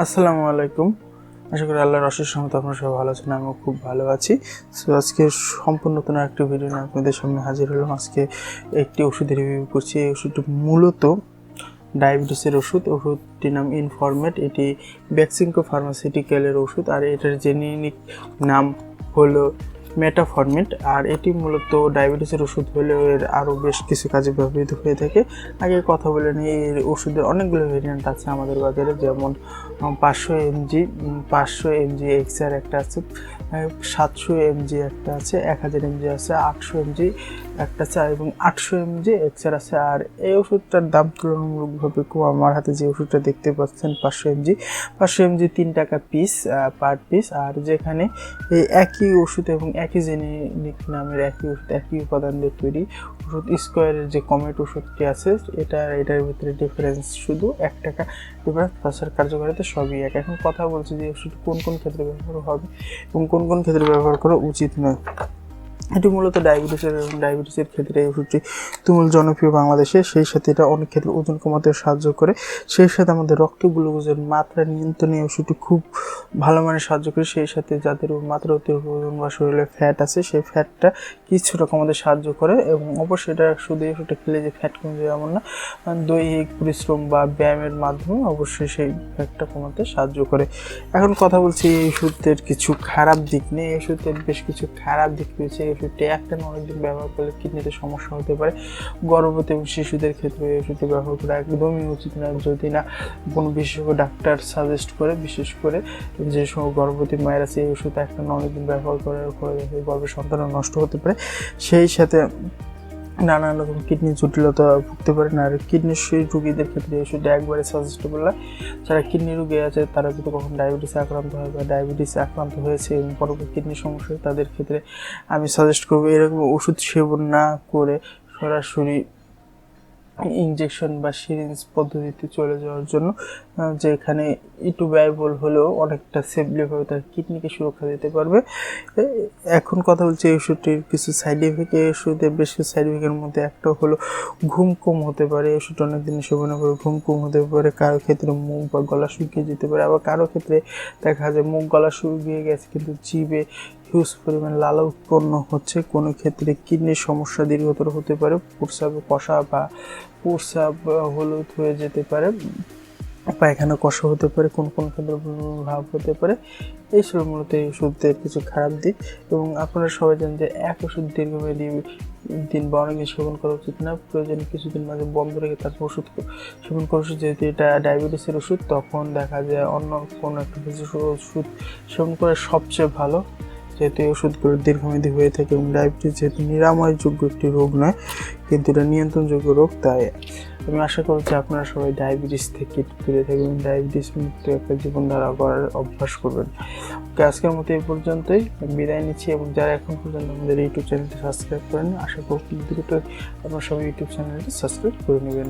আসসালামু আলাইকুম। আশা করি আল্লাহর অশেষ রহমতে আপনারা সবাই ভালো আছেন, আমিও খুব ভালো আছি। সো আজকে সম্পূর্ণ নতুন একটা ভিডিও নিয়ে আপনাদের সামনে হাজির হলাম। আজকে একটি ওষুধের রিভিউ করছি। এই ওষুধটি মূলত ডায়াবেটিসের ওষুধটির নাম ইনফরমেট। এটি বেক্সিমকো ফার্মাসিউটিক্যালের ওষুধ, আর এটার জেনেরিক নাম হলো মেটাফরমিন। আর এটি মূলত ডায়াবেটিসের ওষুধ হলেও এর আরও বেশ কিছু কাজে ব্যবহৃত হয়ে থাকে। আগে কথা বলে নিই, এই ওষুধের অনেকগুলো ভেরিয়েন্ট আছে আমাদের বাজারে, যেমন 500 এমজি এক্সআর একটা আছে, 700 এমজি একটা আছে, 1000 এমজি আছে, 800 এমজি একটা আছে এবং 800 এমজি এক্সআর আছে। আর এই ওষুধটার দাম তুলনামূলকভাবে কম। আমার হাতে যে ওষুধটা দেখতে পাচ্ছেন 500 এমজি 3 টাকা পিস পার পিস। আর যেখানে এই একই ওষুধ এবং একই জেনেরিক নামের একই ওষুধ, একই উপাদান দিয়ে তৈরি ওষুধ স্কোয়ারের যে কমেট ওষুধটি আছে, এটার ভিতরে ডিফারেন্স শুধু 1 টাকা ডিফারেন্স, তাছাড়া কার্যকারিতা সবই এক। এখন কথা বলছি যে ওষুধটি কোন কোন ক্ষেত্রে ব্যবহার হবে এবং কোন কোন ক্ষেত্রে ব্যবহার করা উচিত নয়। এটি মূলত ডায়াবেটিসের ক্ষেত্রে এই ওষুধটি তুমুল জনপ্রিয় বাংলাদেশে। সেই সাথে এটা অনেক ক্ষেত্রে ওজন কমাতে সাহায্য করে। সেই সাথে আমাদের রক্ত গ্লুকোজের মাত্রা নিয়ন্ত্রণে ওষুধটি খুব ভালো মানে সাহায্য করে। সেই সাথে যাদের মাত্রা অতিরিক্ত ওজন বা শরীরে ফ্যাট আছে, সেই ফ্যাটটা কিছুটা কমাতে সাহায্য করে। এবং অবশ্যই এটা শুধু ওষুধটা খেলে যে ফ্যাট কমে যায় এমন না, দৈহিক পরিশ্রম বা ব্যায়ামের মাধ্যমে অবশ্যই সেই ফ্যাটটা কমাতে সাহায্য করে। এখন কথা বলছি এই ওষুধের কিছু খারাপ দিক নিয়ে। এই ওষুধের বেশ কিছু খারাপ দিক রয়েছে। এই ওষুধটি একটা অনেকদিন ব্যবহার করলে কিডনিতে সমস্যা হতে পারে। গর্ভবতী এবং শিশুদের ক্ষেত্রে এই ওষুধটি ব্যবহার করা একদমই উচিত না, যদি না কোনো বিশেষজ্ঞ ডাক্তার সাজেস্ট করে। বিশেষ করে যে সব গর্ভবতী মায়ের আছে, এই ওষুধ একটা অনেকদিন ব্যবহার করার ফলে গর্ভের সন্তানও নষ্ট হতে পারে। সেই সাথে নানান রকম কিডনি জটিলতা ভুগতে পারেন। আর কিডনির রোগীদের ক্ষেত্রে ওষুধটা একবারে সাজেস্টেবল নয়। যারা কিডনি রোগী আছে, তারা যদি কখন ডায়াবেটিসে আক্রান্ত হয় বা ডায়াবেটিসে আক্রান্ত হয়েছে এবং পরবর্তী কিডনির সমস্যা হয়, তাদের ক্ষেত্রে আমি সাজেস্ট করবো এরকম ওষুধ সেবন না করে সরাসরি ইনজেকশন বা সিরিঞ্জ পদ্ধতিতে চলে যাওয়ার জন্য, যেখানে একটু ব্যয়বহুল হলেও অনেকটা সেফলিভাবে তার কিডনিকে সুরক্ষা দিতে পারবে। এখন কথা বলছি এই ওষুধটির কিছু সাইড এফেক্ট। এই ওষুধের বেশ কিছু সাইড এফেক্টের মধ্যে একটা হলো ঘুম কম হতে পারে। এই ওষুধটা অনেকদিন সেবনের পরে ঘুম কম হতে পারে। কারো ক্ষেত্রে মুখ বা গলা শুকিয়ে যেতে পারে, আবার কারো ক্ষেত্রে দেখা যায় মুখ গলা শুকিয়ে গেছে কিন্তু জিভে হিউজ পরিমাণ লালা উৎপন্ন হচ্ছে। কোনো ক্ষেত্রে কিডনির সমস্যা দীর্ঘতর হতে পারে, প্রস্রাবে কষা বা প্রস্রাব হলুদ হয়ে যেতে পারে, পায়খানা কষা হতে পারে, কোন কোন ক্ষেত্রে ভাব হতে পারে। এইসব মূলত এই ওষুধের কিছু খারাপ দিক। এবং আপনারা সবাই জানেন যে এক ওষুধ দীর্ঘমেয়াদী দিন বা অনেকদিন সেবন করা উচিত না। প্রয়োজনে কিছুদিন মাঝে বন্ধ রেখে তারপর ওষুধ সেবন করা উচিত। যেহেতু এটা ডায়াবেটিসের ওষুধ, তখন দেখা যায় অন্য কোনো একটা ওষুধ সেবন করে সবচেয়ে ভালো, যেহেতু এই ওষুধগুলো দীর্ঘমেয়াদী হয়ে থাকে। এবং ডায়াবেটিস যেহেতু নিরাময়যোগ্য একটি রোগ নয়, কিন্তু এটা নিয়ন্ত্রণযোগ্য রোগ, তাই আমি আশা করছি আপনারা সবাই ডায়াবেটিস থেকে দূরে থাকবেন, ডায়াবেটিস মুক্ত একটা জীবনধারা করার অভ্যাস করবেন। ওকে, আজকের মতো এই পর্যন্তই বিদায় নিচ্ছি। এবং যারা এখন পর্যন্ত আমাদের ইউটিউব চ্যানেলটি সাবস্ক্রাইব করেন, আশা করি দ্রুত আপনারা সবাই ইউটিউব চ্যানেলটি সাবস্ক্রাইব করে নেবেন।